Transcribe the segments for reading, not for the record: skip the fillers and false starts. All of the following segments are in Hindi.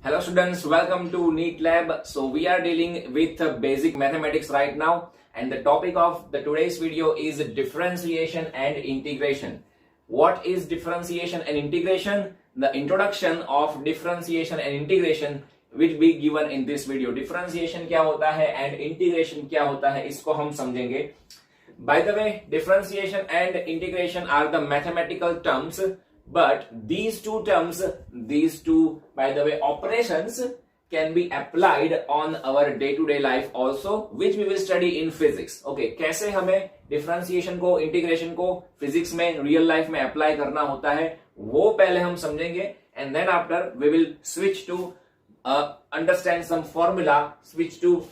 Hello students, welcome to NEET Lab. So we are dealing with basic mathematics right now, and the topic of the today's video is differentiation and integration. What is differentiation and integration? The introduction of differentiation and integration will be given in this video. Differentiation क्या होता है and integration क्या होता है इसको हम समझेंगे. By the way, differentiation and integration are the mathematical terms, but these two terms, by the way, operations can be applied on our day-to-day life also, which we will study in physics. Okay, कैसे हमें differentiation को, integration को physics में, real life में apply करना होता है, वो पहले हम समझेंगे, and then after we will switch to understand some formula, switch to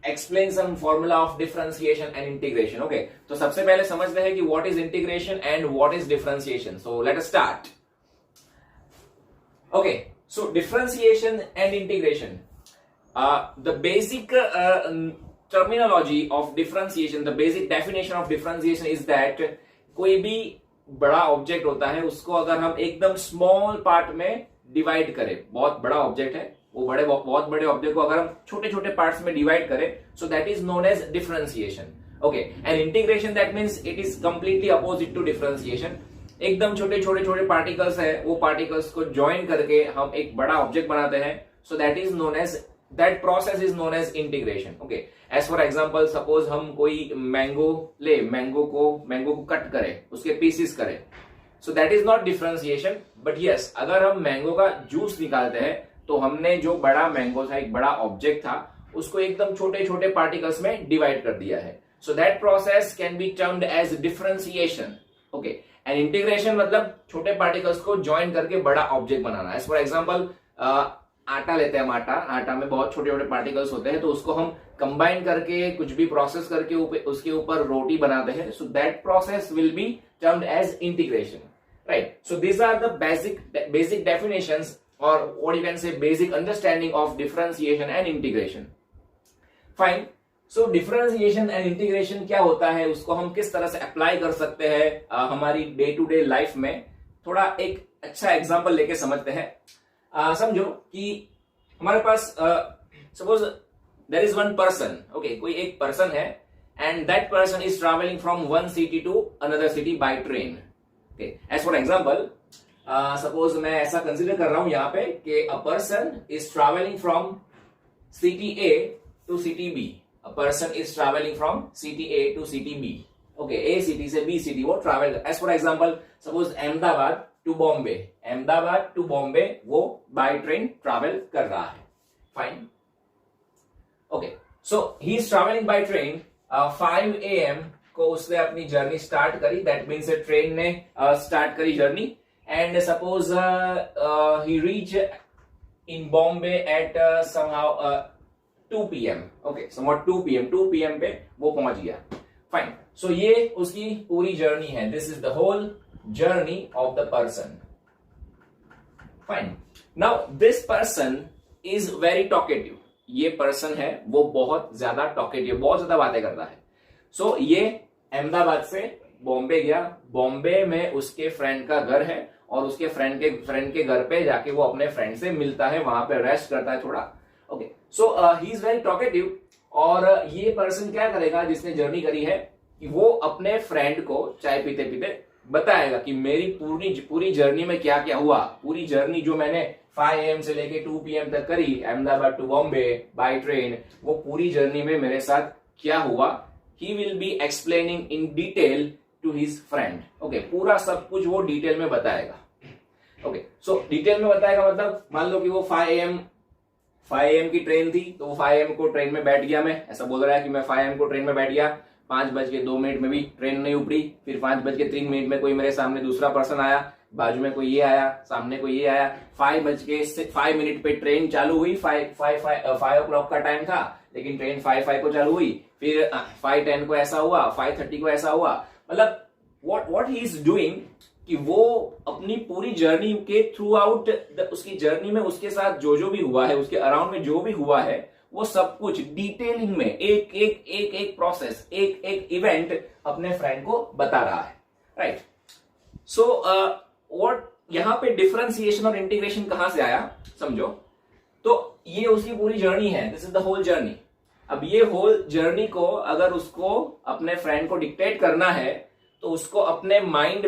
explain some formula of differentiation and integration. Okay, तो सबसे पहले समझते हैं कि what is integration and what is differentiation. So let us start. Okay, so differentiation and integration. The basic terminology of differentiation, the basic definition of differentiation is that कोई भी बड़ा ऑब्जेक्ट होता है उसको अगर हम एकदम स्मॉल पार्ट में डिवाइड करें, बहुत बड़ा ऑब्जेक्ट है, वो बहुत बड़े ऑब्जेक्ट को अगर हम छोटे छोटे पार्ट्स में डिवाइड करें, so that is known as differentiation. Okay, and integration that means it is completely opposite to differentiation. एकदम छोटे छोटे पार्टिकल्स है, वो पार्टिकल्स को ज्वाइन करके हम एक बड़ा ऑब्जेक्ट बनाते हैं, so that is known as, that process is known as integration. Okay, as for example suppose हम कोई मैंगो ले, मैंगो को कट करें, उसके पीसेस करें, so that is not differentiation. But yes, अगर हम मैंगो का जूस निकालते हैं तो हमने जो बड़ा मैंगो था, एक बड़ा ऑब्जेक्ट था, उसको एकदम छोटे छोटे पार्टिकल्स में डिवाइड कर दिया है. So that process can be termed as differentiation. Okay, and integration मतलब छोटे पार्टिकल्स को ज्वाइन करके बड़ा ऑब्जेक्ट बनाना. एज फॉर एग्जांपल आटा लेते हैं हम, आटा में बहुत छोटे छोटे पार्टिकल्स होते हैं, तो उसको हम कंबाइन करके कुछ भी प्रोसेस करके उसके ऊपर रोटी बनाते हैं. So that process will be termed as integration. Right, so these are the basic definitions, or what you can say basic understanding of differentiation and integration. Fine. So differentiation and integration क्या होता है, उसको हम किस तरह से अप्लाई कर सकते हैं हमारी डे टू डे लाइफ में, थोड़ा एक अच्छा एग्जांपल लेके समझते हैं. समझो कि हमारे पास suppose there is one person. Okay, कोई एक पर्सन है and that person is travelling from one city to another city by train. Okay, as for example suppose मैं ऐसा कंसिडर कर रहा हूं यहां पे कि a person is travelling from city A to city B. A person is travelling from city A to city B. Okay, A city से बी सिटी वो travel. As for example suppose Ahmedabad to Bombay, Ahmedabad to Bombay वो बाय ट्रेन ट्रैवल कर रहा है. Fine. Okay, so he is travelling by train. 5 AM को उसने अपनी जर्नी स्टार्ट करी. दैट मीन्स ट्रेन ने स्टार्ट करी journey. And suppose he reach in Bombay at somehow 2 PM. Okay, somewhat 2 PM पे वो पहुंच गया. Fine. So ये उसकी पूरी जर्नी है. This is the whole journey of the person. Fine. Now this person is very talkative. ये person है वो बहुत ज्यादा talkative, बहुत ज्यादा बातें करता है. So ये अहमदाबाद से बॉम्बे गया. बॉम्बे में उसके फ्रेंड का घर है और उसके फ्रेंड के घर पे जाके वो अपने फ्रेंड से मिलता है, वहां पे रेस्ट करता है थोड़ा. Okay, so he is very talkative. और ये पर्सन क्या करेगा जिसने जर्नी करी है कि वो अपने फ्रेंड को चाय पीते पीते बताएगा कि मेरी पूरी जर्नी में क्या क्या हुआ. पूरी जर्नी जो मैंने 5 AM से लेके 2 PM तक करी, Ahmedabad to Bombay by train, वो पूरी जर्नी में मेरे साथ क्या हुआ, he will be explaining in detail to his friend. Okay, पूरा सब कुछ वो डिटेल में बताएगा. ओके, सो डिटेल में बताएगा मतलब मान लो कि वो 5 AM की ट्रेन थी, तो वो 5 AM को ट्रेन में बैठ गया. मैं ऐसा बोल रहा है कि मैं 5 AM को ट्रेन में बैठ गया. 5:02 में भी ट्रेन नहीं उपड़ी. फिर 5:03 में कोई मेरे सामने दूसरा पर्सन आया, बाजू में कोई ये आया, सामने कोई ये आया. 5:05 पे ट्रेन चालू हुई. 5 o'clock का टाइम था, लेकिन ट्रेन 5 को चालू हुई. फिर 5:10 को ऐसा हुआ, 5:30 को ऐसा हुआ. मतलब what he is doing कि वो अपनी पूरी जर्नी के थ्रू आउट उसकी जर्नी में उसके साथ जो भी हुआ है, उसके अराउंड में जो भी हुआ है, वो सब कुछ डिटेलिंग में एक प्रोसेस, एक इवेंट अपने फ्रेंड को बता रहा है. राइट. सो व्हाट यहां पे डिफरेंशिएशन और इंटीग्रेशन कहां से आया? समझो। तो ये उसकी पूरी जर्नी है, this is the whole journey. अब ये होल जर्नी को अगर उसको अपने फ्रेंड को डिक्टेट करना है तो उसको अपने माइंड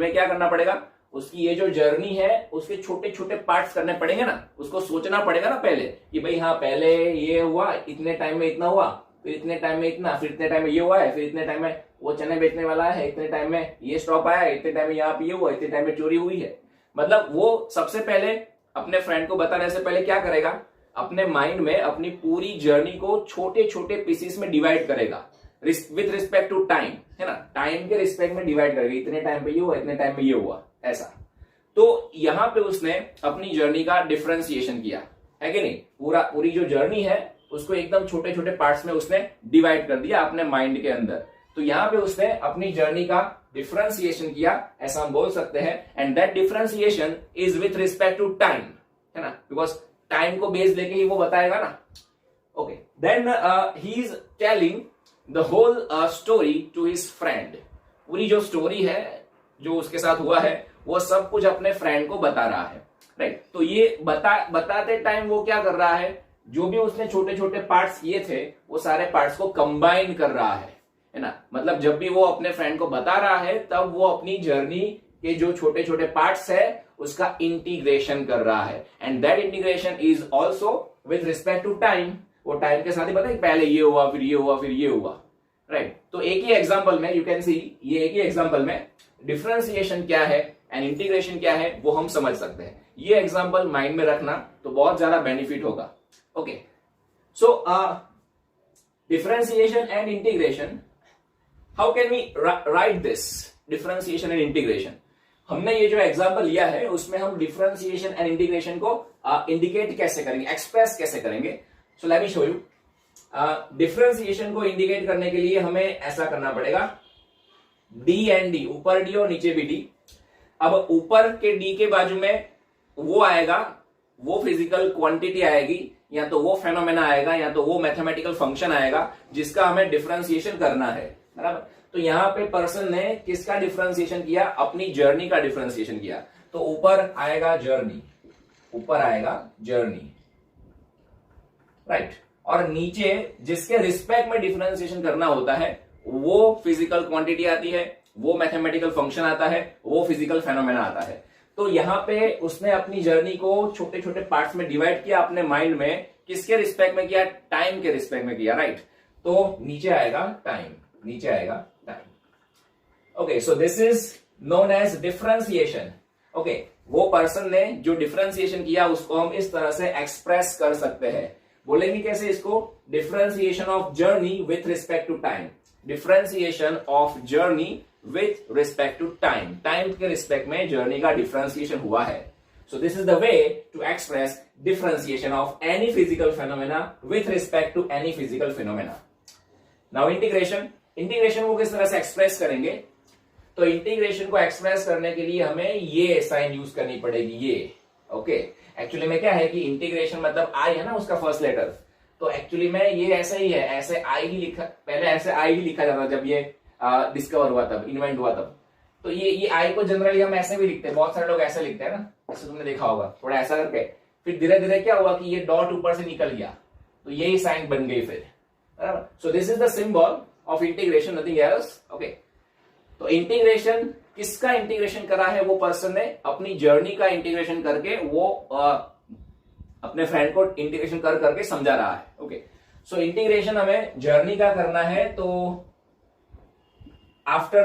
में क्या करना पड़ेगा, उसकी ये जो जर्नी है उसके छोटे छोटे पार्ट्स करने पड़ेंगे ना, उसको सोचना पड़ेगा ना पहले कि भाई हाँ पहले ये हुआ, इतने टाइम में इतना हुआ, फिर इतने टाइम में इतना, फिर इतने टाइम में ये हुआ है, फिर इतने टाइम में वो चने बेचने वाला है, इतने टाइम में ये स्टॉप आया है, इतने टाइम में यहाँ पे ये हुआ, इतने टाइम में चोरी हुई है। मतलब वो सबसे पहले अपने फ्रेंड को बताने से पहले क्या करेगा, अपने माइंड में अपनी पूरी जर्नी को छोटे छोटे पीसेस में डिवाइड करेगा विथ रिस्पेक्ट टू टाइम, है ना, टाइम के रिस्पेक्ट में डिवाइड करेगा, इतने टाइम पे ये हुआ, इतने टाइम में ये हुआ, ऐसा। तो यहां पे उसने अपनी जर्नी का डिफरेंशिएशन किया है कि नहीं, पूरी जो जर्नी है उसको एकदम छोटे छोटे पार्ट्स में उसने डिवाइड कर दिया अपने माइंड के अंदर। तो यहां पे उसने अपनी जर्नी का डिफरेंशिएशन किया, ऐसा हम बोल सकते हैं। And that differentiation is with respect to time, है ना, बिकॉज टाइम को बेस लेके ही वो बताएगा ना। Okay, then he is telling the whole story to his friend. पूरी जो स्टोरी है जो उसके साथ हुआ है वो सब कुछ अपने फ्रेंड को बता रहा है, राइट। तो ये बताते टाइम वो क्या कर रहा है, जो भी उसने छोटे छोटे पार्ट्स किए थे वो सारे पार्ट्स को कंबाइन कर रहा है ना। मतलब जब भी वो अपने फ्रेंड को बता रहा है तब वो अपनी जर्नी के जो छोटे छोटे पार्ट्स है उसका इंटीग्रेशन कर रहा है। And that integration is also with respect to time. वो टाइम के साथ ही पता है पहले ये हुआ, फिर ये हुआ, फिर ये हुआ, राइट। तो एक ही एग्जाम्पल में यू कैन सी, ये एक ही एग्जाम्पल में डिफरेंशिएशन क्या है एंड इंटीग्रेशन क्या है वो हम समझ सकते हैं। ये एग्जाम्पल माइंड में रखना तो बहुत ज्यादा बेनिफिट होगा। Okay, so differentiation and integration, how can we write this differentiation and integration. हमने ये जो एग्जाम्पल लिया है उसमें हम डिफरेंशिएशन एंड इंटीग्रेशन को इंडिकेट कैसे करेंगे, एक्सप्रेस कैसे करेंगे। So let me show you. Differentiation को इंडिकेट करने के लिए हमें ऐसा करना पड़ेगा, डी एंड डी, ऊपर डी और नीचे भी डी। अब ऊपर के डी के बाजू में वो आएगा, वो फिजिकल क्वांटिटी आएगी, या तो वो फेनोमेना आएगा, या तो वो मैथमेटिकल फंक्शन आएगा जिसका हमें डिफरेंशिएशन करना है, बराबर। तो यहां पे पर्सन ने किसका डिफरेंशिएशन किया, अपनी जर्नी का डिफरेंशिएशन किया। तो ऊपर आएगा जर्नी, ऊपर आएगा जर्नी, राइट। और नीचे जिसके रिस्पेक्ट में डिफरेंशिएशन करना होता है वो फिजिकल क्वांटिटी आती है, वो मैथमेटिकल फंक्शन आता है, वो फिजिकल फेनोमेना आता है। तो यहां पे उसने अपनी जर्नी को छोटे छोटे पार्ट्स में डिवाइड किया अपने माइंड में, किसके रिस्पेक्ट में किया, टाइम के रिस्पेक्ट में किया, राइट। तो नीचे आएगा टाइम, नीचे आएगा time. Okay, so this is known as differentiation. Okay, वो पर्सन ने जो डिफरेंशिएशन किया उसको हम इस तरह से एक्सप्रेस कर सकते हैं। बोलेंगे कैसे इसको, differentiation of journey with respect to time, differentiation of journey with respect to time, time के रिस्पेक्ट में जर्नी का डिफरेंशिएशन हुआ है। So this is the way to express differentiation of any physical phenomena with respect to any physical phenomena. Now integration, integration को किस तरह से एक्सप्रेस करेंगे, तो इंटीग्रेशन को एक्सप्रेस करने के लिए हमें ये साइन यूज करनी पड़ेगी, ये। ओके, एक्चुअली में क्या है कि इंटीग्रेशन मतलब आई है ना उसका फर्स्ट लेटर, तो एक्चुअली में ये ऐसा ही है, ऐसे आई ही लिखा, पहले ऐसे आई ही लिखा जाता जब ये डिस्कवर हुआ तब, इन्वेंट हुआ तब। तो ये आई को जनरली हम ऐसे भी लिखते हैं, बहुत सारे लोग ऐसे लिखते हैं ना, ऐसे तुमने देखा होगा, थोड़ा ऐसा करके, फिर धीरे धीरे क्या हुआ कि ये डॉट ऊपर से निकल गया, तो यही साइन बन गई फिर, बराबर। सो this is the symbol of integration, nothing else. Okay, तो इंटीग्रेशन, किसका इंटीग्रेशन करा है, वो पर्सन ने अपनी जर्नी का इंटीग्रेशन करके वो अपने फ्रेंड को इंटीग्रेशन कर करके समझा रहा है। ओके, सो इंटीग्रेशन हमें जर्नी का करना है, तो after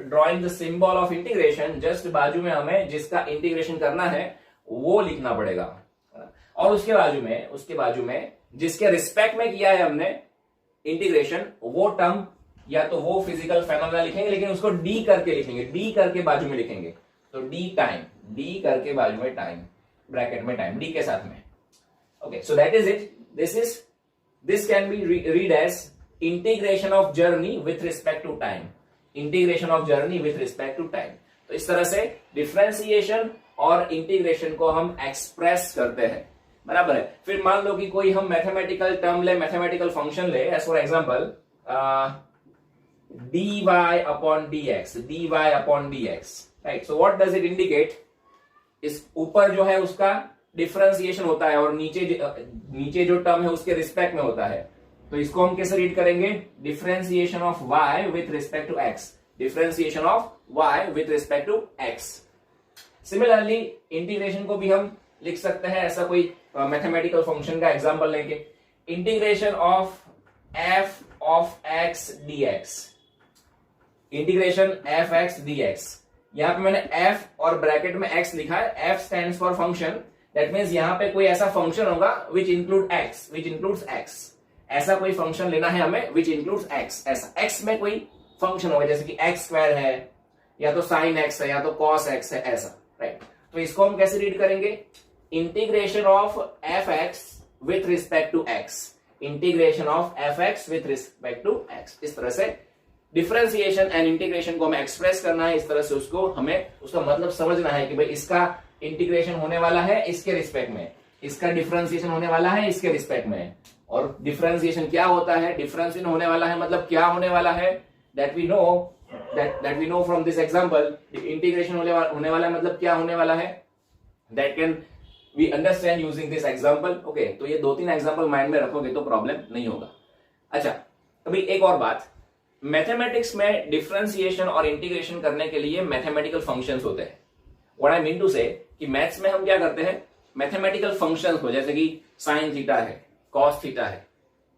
drawing the symbol of integration, just बाजू में हमें जिसका इंटीग्रेशन करना है वो लिखना पड़ेगा, और उसके बाजू में जिसके रिस्पेक्ट में किया है हमने इंटीग्रेशन, वो टर्म या तो वो फिजिकल फेनोमेना लिखेंगे, लेकिन उसको डी करके लिखेंगे, डी करके बाजू में लिखेंगे, तो डी टाइम, डी करके बाजू में टाइम, ब्रैकेट में टाइम, डी के साथ में। Okay, so that is it, this can be read as integration of journey with respect to time, integration of journey with respect to time. तो इस तरह से डिफरेंशिएशन और इंटीग्रेशन को हम एक्सप्रेस करते हैं, बराबर है। फिर मान लो कि कोई हम मैथमेटिकल टर्म ले, मैथमेटिकल फंक्शन ले, as for example dy upon dx, dy upon dx, right? So what does it indicate? इस ऊपर जो है उसका डिफरेंशिएशन होता है और नीचे जो टर्म है उसके रिस्पेक्ट में होता है। तो इसको हम कैसे रीड करेंगे? Differentiation of y with respect to x, differentiation of y with respect to x। Similarly integration को भी हम लिख सकते हैं ऐसा कोई मैथमेटिकल फंक्शन का एग्जांपल लेके, integration of f of x dx, integration f(x) dx। यहां पे मैंने f और ब्रैकेट में x लिखा है, f stands for function, that means यहां पे कोई ऐसा फंक्शन होगा विच इंक्लूड्स x, ऐसा कोई फंक्शन लेना है हमें विच इंक्लूड्स x, ऐसा x में कोई फंक्शन होगा जैसे कि x² है या तो sin x है या तो cos x है, ऐसा, राइट। तो इसको हम कैसे रीड करेंगे? Integration of f(x) with respect to x, integration of f(x) with respect to x। इस तरह से डिफरेंशिएशन एंड इंटीग्रेशन को हमें एक्सप्रेस करना है, इस तरह से उसको हमें उसका मतलब समझना है कि भाई इसका इंटीग्रेशन होने वाला है इसके रिस्पेक्ट में, इसका डिफरेंशिएशन होने वाला है इसके रिस्पेक्ट में। और डिफरेंशिएशन क्या होता है, डिफरेंशिएशन होने वाला है मतलब क्या होने वाला है, that we know from this example. Integration होने वाला है मतलब क्या होने वाला है, that can we understand using this example. Okay, तो ये 2-3 एग्जांपल माइंड में रखोगे तो प्रॉब्लम नहीं होगा। अच्छा, अभी एक और बात, मैथमेटिक्स में डिफरेंशिएशन और इंटीग्रेशन करने के लिए मैथमेटिकल फंक्शंस होते हैं। व्हाट आई मीन टू से कि मैथ्स में हम क्या करते हैं, मैथमेटिकल फंक्शंस को, जैसे कि साइन थीटा है, कॉस थीटा है,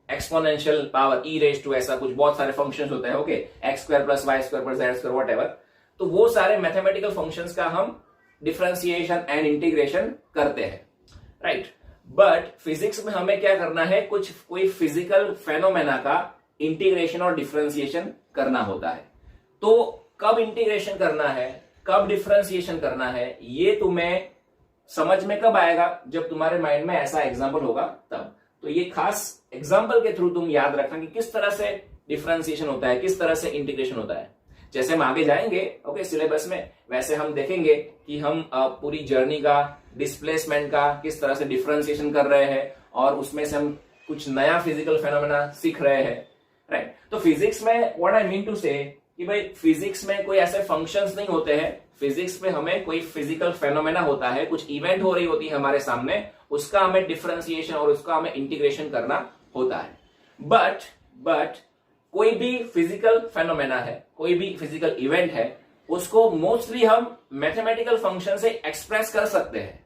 exponential power e raise to, ऐसा कुछ बहुत सारे फंक्शंस होते हैं। Okay, x² + y² + z² whatever, तो वो सारे मैथमेटिकल फंक्शंस का हम डिफरेंशिएशन एंड इंटीग्रेशन करते हैं, राइट। बट फिजिक्स में हमें क्या करना है, कोई फिजिकल फेनोमेना का इंटीग्रेशन और डिफरेंशिएशन करना होता है। तो कब इंटीग्रेशन करना है, कब डिफरेंशिएशन करना है, ये तुम्हें समझ में कब आएगा, जब तुम्हारे माइंड में ऐसा एग्जांपल होगा तब। तो ये खास एग्जांपल के थ्रू तुम याद रखना कि किस तरह से डिफरेंशिएशन होता है, किस तरह से इंटीग्रेशन होता है। जैसे हम आगे जाएंगे ओके सिलेबस में, वैसे हम देखेंगे कि हम पूरी जर्नी का, डिस्प्लेसमेंट का किस तरह से डिफरेंशिएशन कर रहे हैं और उसमें से हम कुछ नया फिजिकल फेनोमेना सीख रहे हैं, राइट। तो फिजिक्स में व्हाट आई मीन टू से कि भाई फिजिक्स में कोई ऐसे फंक्शंस नहीं होते हैं, फिजिक्स में हमें कोई फिजिकल फेनोमेना होता है, कुछ इवेंट हो रही होती है हमारे सामने, उसका हमें डिफरेंशिएशन और उसका हमें इंटीग्रेशन करना होता है। बट कोई भी फिजिकल फेनोमेना है, कोई भी फिजिकल इवेंट है, उसको मोस्टली हम मैथमेटिकल फंक्शन से एक्सप्रेस कर सकते हैं,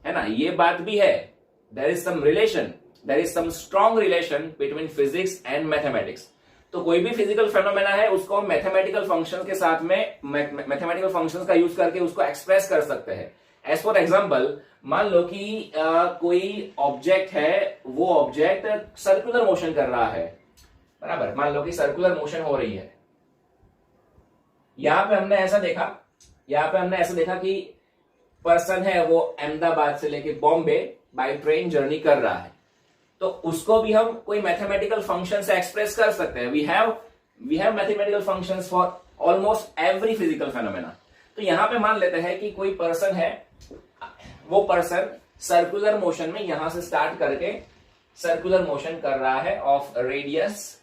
है ना। ये बात भी है, there is some relation, there is some strong relation between physics and mathematics. तो कोई भी फिजिकल फेनोमेना है उसको हम मैथमेटिकल फंक्शंस के साथ में, मैथमेटिकल फंक्शंस का यूज करके उसको एक्सप्रेस कर सकते हैं। एज फॉर एग्जांपल, मान लो कि कोई ऑब्जेक्ट है, वो ऑब्जेक्ट सर्कुलर मोशन कर रहा है, बराबर। मान लो कि सर्कुलर मोशन हो रही है। यहां पे हमने ऐसा देखा कि पर्सन है वो अहमदाबाद से लेके बॉम्बे बाय ट्रेन जर्नी कर रहा है, तो उसको भी हम कोई मैथमेटिकल फंक्शन से एक्सप्रेस कर सकते हैं। We have mathematical functions for almost every physical phenomena. तो यहां पे मान लेते हैं कि कोई पर्सन है, वो पर्सन सर्कुलर मोशन में यहां से स्टार्ट करके सर्कुलर मोशन कर रहा है ऑफ रेडियस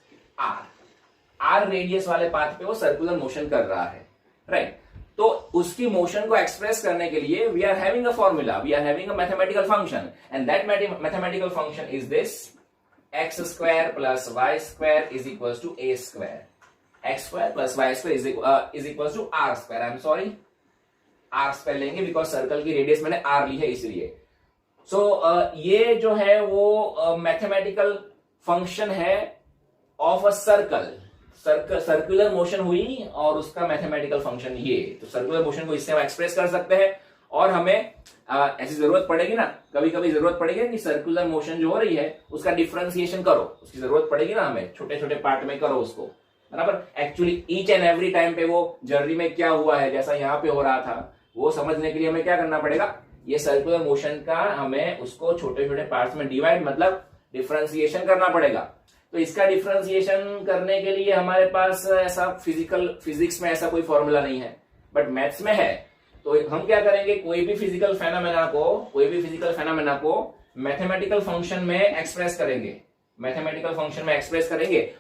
आर रेडियस वाले पाथ पे वो सर्कुलर मोशन कर रहा है, राइट। तो उसकी मोशन को एक्सप्रेस करने के लिए we are having a formula, we are having a mathematical function, and that mathematical function is this x² + y² is equals to a², x² + y² is equals to r²। I am sorry, r² लेंगे बिकॉज सर्कल की रेडियस मैंने r ली है इसलिए। सो ये जो है वो मैथमेटिकल फंक्शन है ऑफ अ सर्कुलर मोशन हुई और उसका मैथमेटिकल फंक्शन ये। तो सर्कुलर मोशन को इससे हम एक्सप्रेस कर सकते हैं, और हमें ऐसी जरूरत पड़ेगी ना, कभी कभी जरूरत पड़ेगी कि सर्कुलर मोशन जो हो रही है उसका डिफरेंशिएशन करो, उसकी जरूरत पड़ेगी ना हमें, छोटे छोटे पार्ट में करो उसको, बराबर। Actually each and every time पे वो जर्नी में क्या हुआ है, जैसा यहाँ पे हो रहा था, वो समझने के लिए हमें क्या करना पड़ेगा, ये सर्कुलर मोशन का हमें उसको छोटे छोटे पार्ट्स में डिवाइड, मतलब डिफरेंशिएशन करना पड़ेगा। तो इसका डिफरेंशिएशन करने के लिए हमारे पास ऐसा फिजिक्स में ऐसा कोई फॉर्मूला नहीं है, बट मैथ्स में है। तो हम क्या करेंगे, कोई भी फिजिकल फेनोमेना को मैथमेटिकल फंक्शन में एक्सप्रेस करेंगे,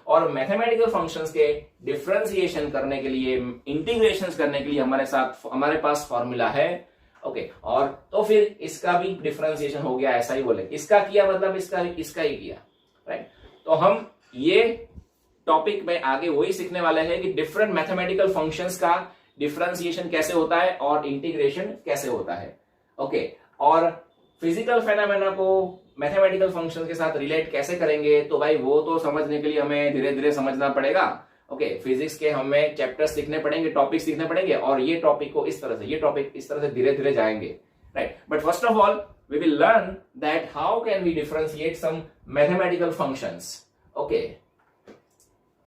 और मैथमेटिकल फंक्शंस के डिफरेंशिएशन करने के लिए, इंटीग्रेशन करने के लिए हमारे पास फॉर्मूला है ओके और तो फिर इसका भी डिफरेंशिएशन हो गया, ऐसा ही बोले, इसका किया मतलब इसका ही किया, राइट। तो हम ये टॉपिक में आगे वही सीखने वाले हैं कि डिफरेंट मैथमेटिकल फंक्शंस का डिफरेंशिएशन कैसे होता है और इंटीग्रेशन कैसे होता है, ओके। और फिजिकल फेनोमेना को मैथमेटिकल फंक्शन के साथ रिलेट कैसे करेंगे, तो भाई वो तो समझने के लिए हमें धीरे धीरे समझना पड़ेगा, ओके। फिजिक्स के हमें चैप्टर्स सीखने पड़ेंगे, टॉपिक सीखने पड़ेंगे, और ये टॉपिक को इस तरह से, ये टॉपिक इस तरह से धीरे धीरे जाएंगे, right. But first of all we will learn that how can we differentiate some mathematical functions, okay।